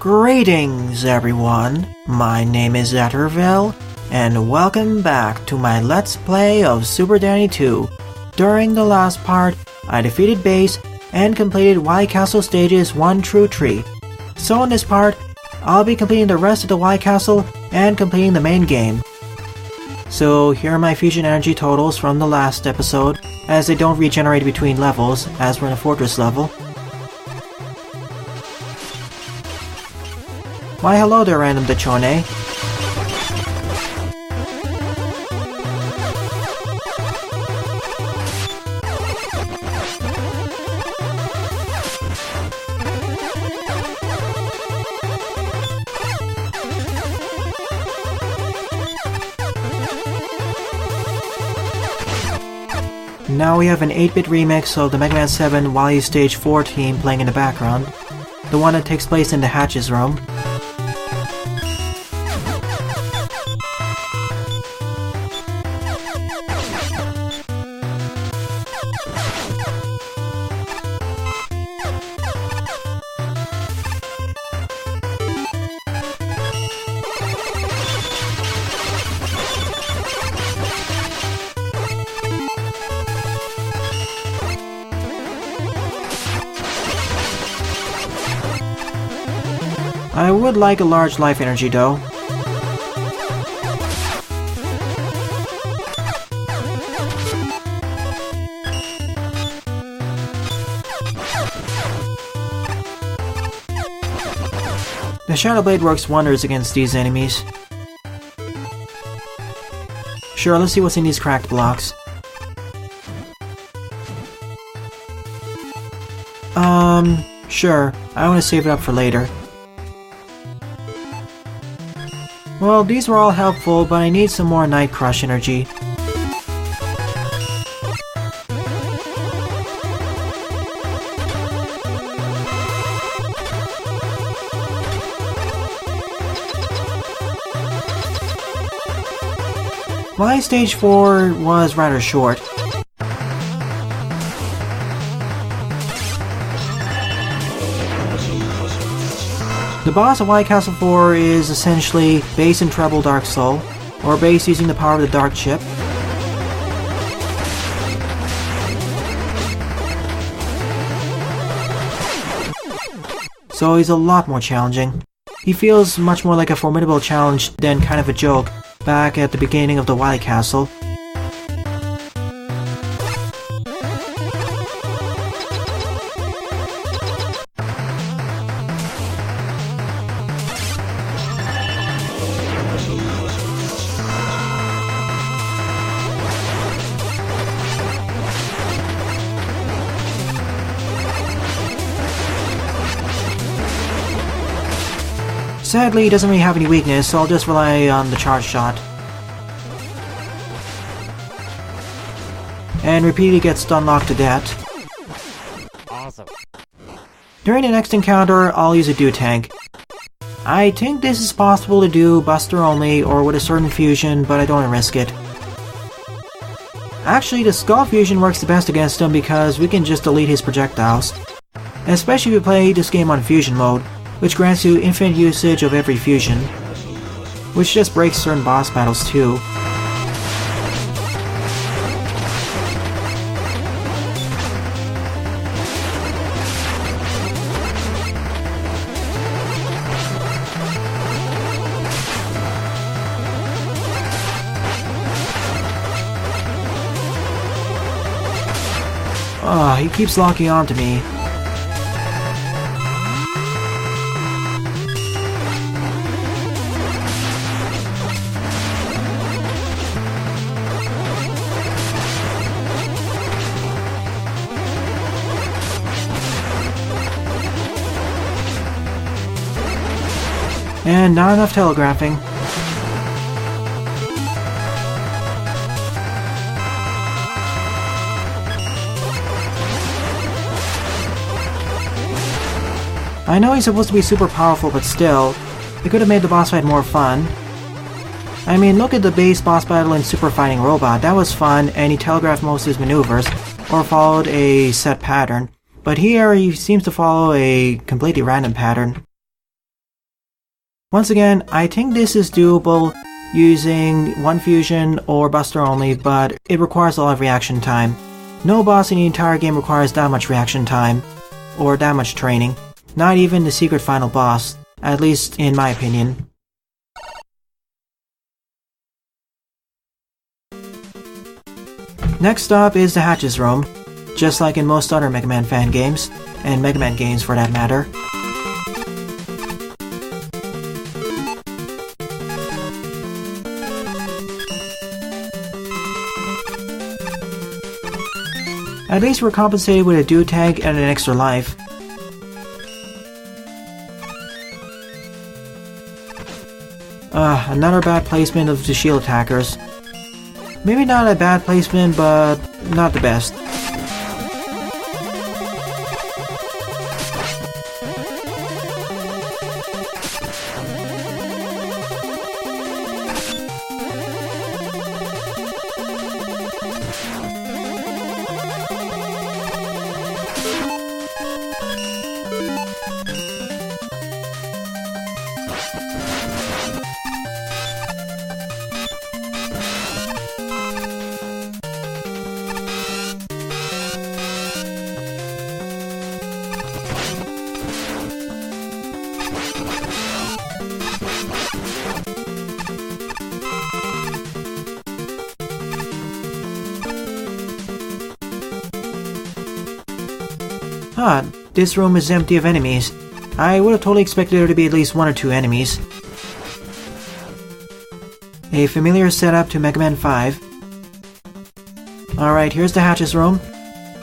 Greetings everyone, my name is Etterville, and welcome back to my Let's Play of Super Danny 2. During the last part, I defeated Base and completed Wily Castle stages 1 through 3. So in this part, I'll be completing the rest of the Wily Castle and completing the main game. So here are my fusion energy totals from the last episode, as they don't regenerate between levels, as we're in a fortress level. Why hello there, random Dachone. Now we have an 8-bit remix of the Mega Man 7 Wily Stage 4 theme playing in the background, the one that takes place in the Hatches room. I would like a large life energy though. The Shadow Blade works wonders against these enemies. Sure, let's see what's in these cracked blocks. Sure, I want to save it up for later. Well, these were all helpful, but I need some more Night Crush energy. My stage 4 was rather short. The boss of Wily Castle 4 is essentially Bass and Treble Dark Soul, or Bass using the power of the DARKCHIP. So he's a lot more challenging. He feels much more like a formidable challenge than kind of a joke back at the beginning of the Wily Castle. Sadly, he doesn't really have any weakness, so I'll just rely on the charge shot. And repeatedly get stun locked to death. Awesome. During the next encounter, I'll use a Dew Tank. I think this is possible to do Buster only, or with a certain fusion, but I don't want to risk it. Actually, the Skull Fusion works the best against him because we can just delete his projectiles. Especially if you play this game on Fusion mode, which grants you infinite usage of every fusion, which just breaks certain boss battles too. He keeps locking onto me. And not enough telegraphing. I know he's supposed to be super powerful, but still, it could have made the boss fight more fun. I mean, look at the base boss battle in Super Fighting Robot, that was fun, and he telegraphed most of his maneuvers, or followed a set pattern. But here, he seems to follow a completely random pattern. Once again, I think this is doable using one fusion or buster only, but it requires a lot of reaction time. No boss in the entire game requires that much reaction time, or that much training. Not even the secret final boss, at least in my opinion. Next up is the Hatches room, just like in most other Mega Man fan games, and Mega Man games for that matter. At least we're compensated with a dude tank and an extra life. Another bad placement of the shield attackers. Maybe not a bad placement, but not the best. This room is empty of enemies. I would have totally expected there to be at least one or two enemies. A familiar setup to Mega Man 5. Alright, here's the Hatches room.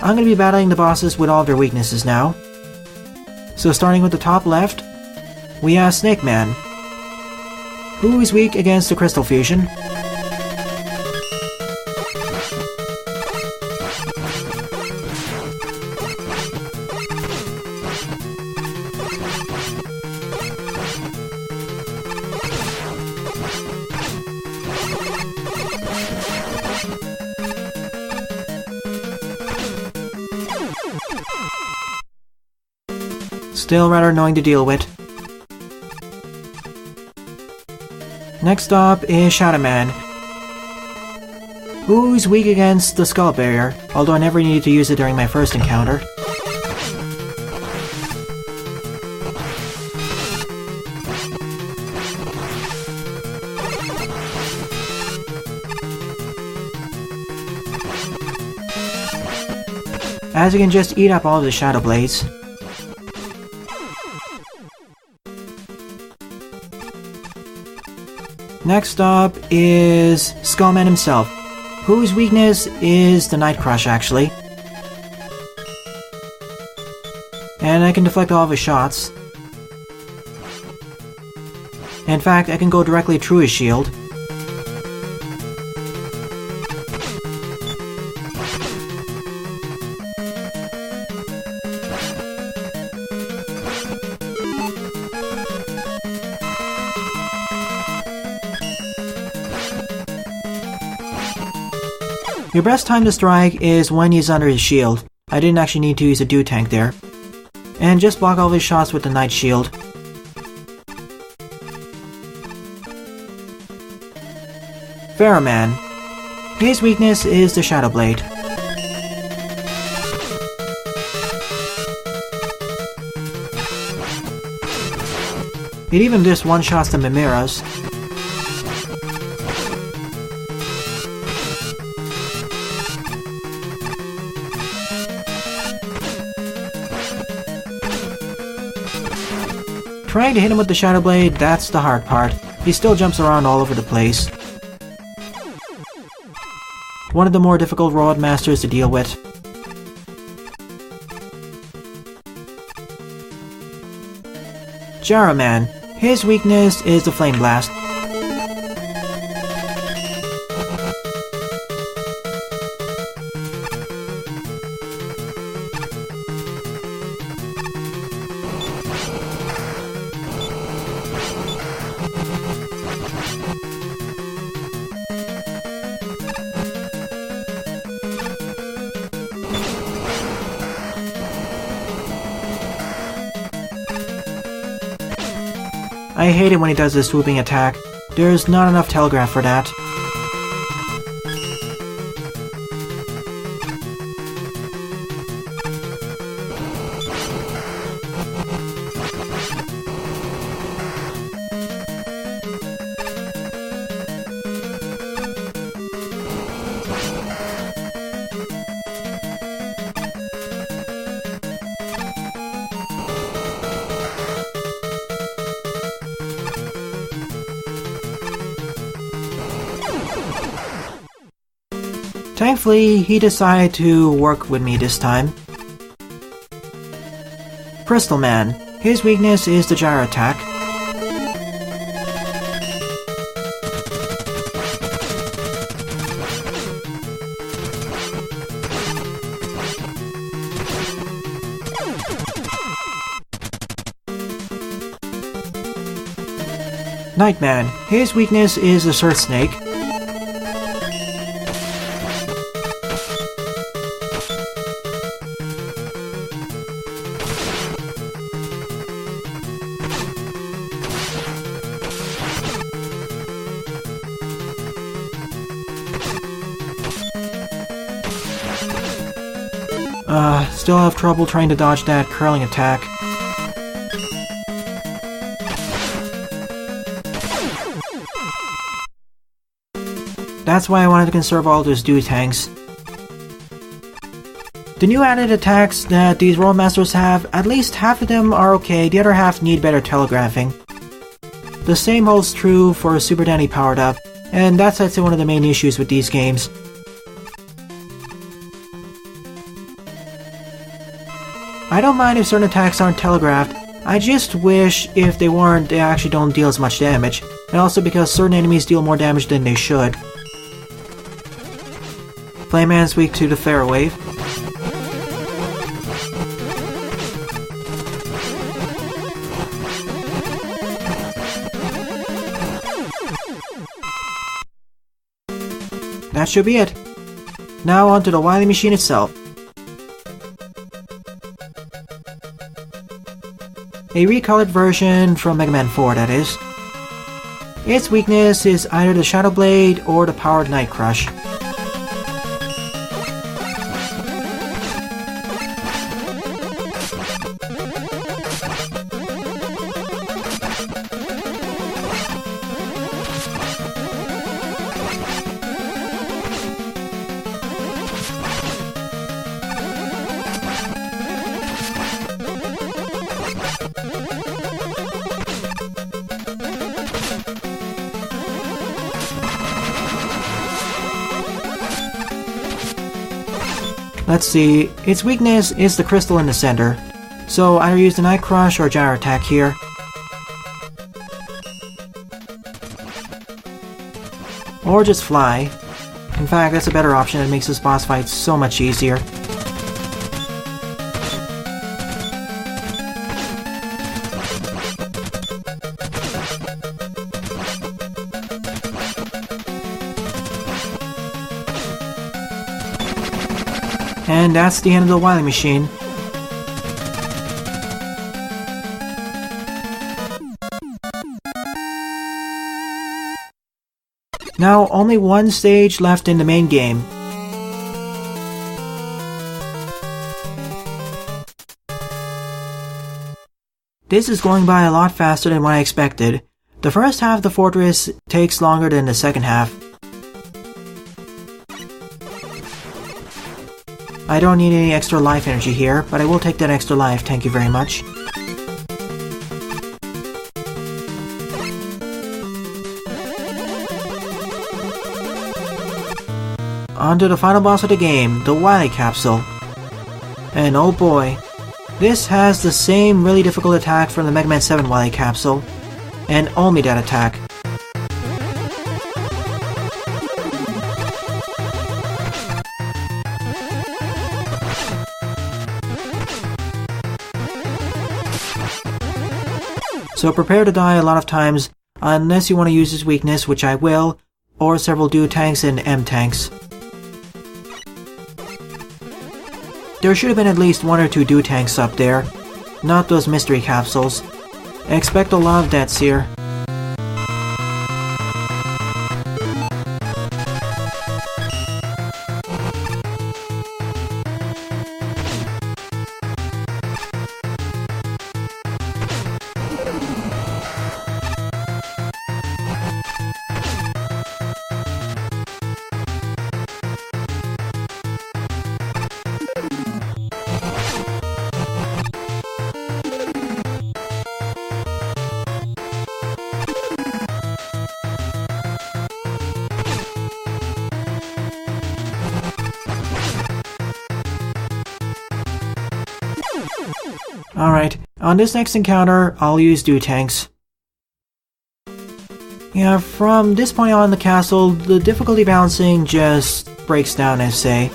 I'm gonna be battling the bosses with all their weaknesses now. So starting with the top left, we have Snake Man, who is weak against the Crystal Fusion. Still rather annoying to deal with. Next up is Shadow Man, who's weak against the Skull Barrier, although I never needed to use it during my first encounter. As you can just eat up all of the Shadow Blades. Next up is Skullman himself, whose weakness is the Night Crush actually. And I can deflect all of his shots. In fact, I can go directly through his shield. Your best time to strike is when he's under his shield. I didn't actually need to use a dude tank there. And just block all of his shots with the Night Shield. Pharaoh Man. His weakness is the Shadow Blade. It even just one-shots the Mimiras. Trying to hit him with the Shadow Blade, that's the hard part. He still jumps around all over the place. One of the more difficult Road Masters to deal with. Gyro Man. His weakness is the Flame Blast. I hate it when he does this swooping attack. There's not enough telegraph for that. Thankfully, he decided to work with me this time. Crystal Man. His weakness is the gyro attack. Nightman. His weakness is the Surf Snake. Still have trouble trying to dodge that curling attack. That's why I wanted to conserve all those dude tanks. The new added attacks that these Rollmasters have, at least half of them are okay, the other half need better telegraphing. The same holds true for Super Danny powered up, and that's I'd say one of the main issues with these games. I don't mind if certain attacks aren't telegraphed, I just wish if they weren't, they actually don't deal as much damage, and also because certain enemies deal more damage than they should. Flameman's weak to the Pharaoh Wave. That should be it. Now onto the Wily machine itself. A recolored version from Mega Man 4, that is. Its weakness is either the Shadow Blade or the powered Night Crush. Let's see, its weakness is the crystal in the center, so either use the Night Crush or Gyro Attack here. Or just fly. In fact, that's a better option that makes this boss fight so much easier. And that's the end of the Wily machine. Now, only one stage left in the main game. This is going by a lot faster than what I expected. The first half of the fortress takes longer than the second half. I don't need any extra life energy here, but I will take that extra life, thank you very much. On to the final boss of the game, the Wily Capsule. And oh boy, this has the same really difficult attack from the Mega Man 7 Wily Capsule, and only that attack. So prepare to die a lot of times, unless you want to use his weakness, which I will, or several dude tanks and M tanks. There should have been at least one or two dude tanks up there, not those mystery capsules. Expect a lot of deaths here. Alright, on this next encounter, I'll use dew tanks. Yeah, from this point on in the castle, the difficulty balancing just breaks down, I say.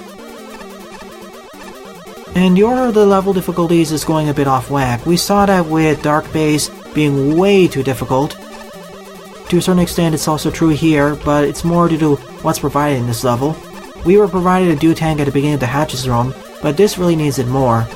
And the order of the level difficulties is going a bit off whack. We saw that with Dark Base being way too difficult. To a certain extent, it's also true here, but it's more due to what's provided in this level. We were provided a dew tank at the beginning of the Hatches room, but this really needs it more.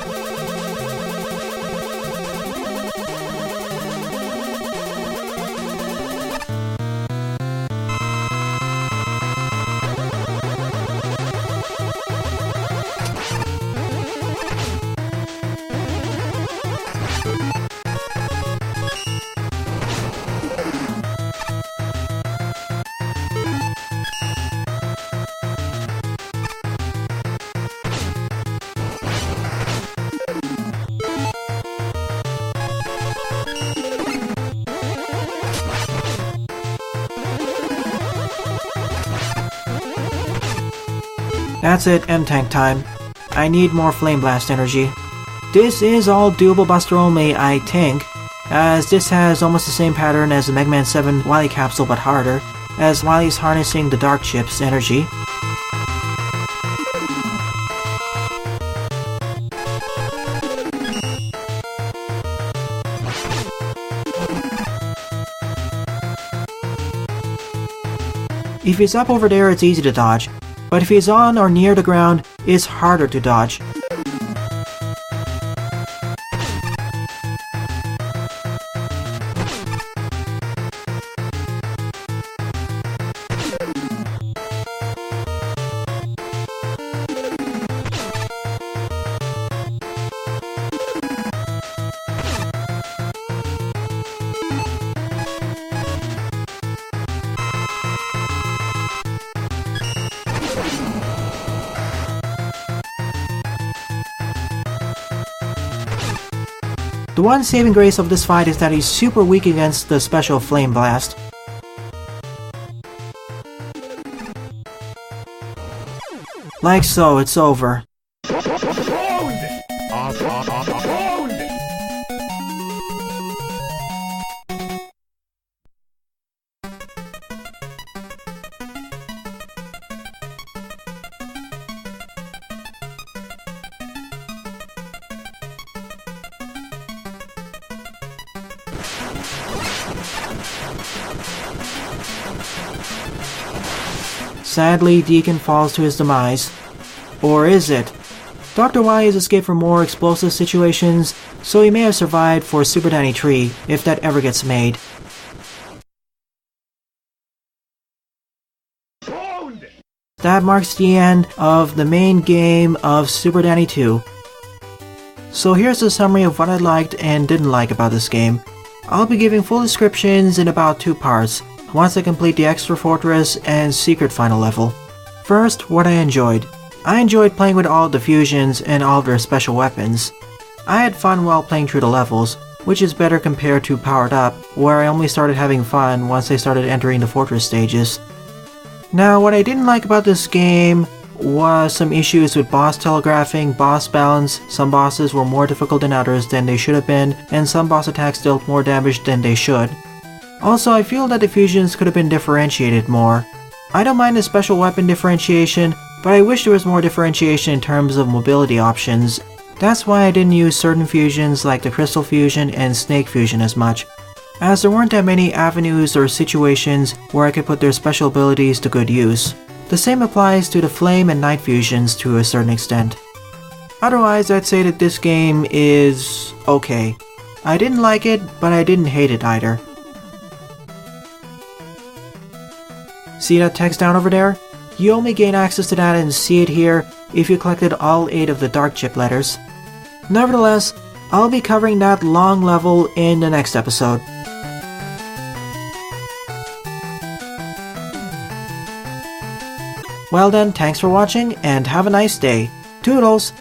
That's it, M-Tank time. I need more Flame Blast energy. This is all doable buster only, I think, as this has almost the same pattern as the Mega Man 7 Wily Capsule but harder, as Wily's harnessing the DARKCHIP's energy. If he's up over there, it's easy to dodge. But if he's on or near the ground, it's harder to dodge. The one saving grace of this fight is that he's super weak against the special Flame Blast. Like so, it's over. Sadly, Deacon falls to his demise. Or is it? Dr. Wily has escaped from more explosive situations, so he may have survived for Super Danny 3, if that ever gets made. That marks the end of the main game of Super Danny 2. So here's a summary of what I liked and didn't like about this game. I'll be giving full descriptions in about 2 parts, once I complete the Extra Fortress and Secret Final level. First, what I enjoyed. I enjoyed playing with all the fusions and all of their special weapons. I had fun while playing through the levels, which is better compared to Powered Up, where I only started having fun once I started entering the fortress stages. Now, what I didn't like about this game was some issues with boss telegraphing, boss balance. Some bosses were more difficult than others than they should have been, and some boss attacks dealt more damage than they should. Also, I feel that the fusions could have been differentiated more. I don't mind the special weapon differentiation, but I wish there was more differentiation in terms of mobility options. That's why I didn't use certain fusions like the Crystal Fusion and Snake Fusion as much, as there weren't that many avenues or situations where I could put their special abilities to good use. The same applies to the Flame and Night fusions to a certain extent. Otherwise, I'd say that this game is okay. I didn't like it, but I didn't hate it either. See that text down over there? You only gain access to that and see it here if you collected all 8 of the DARKCHIP letters. Nevertheless, I'll be covering that long level in the next episode. Well then, thanks for watching and have a nice day. Toodles!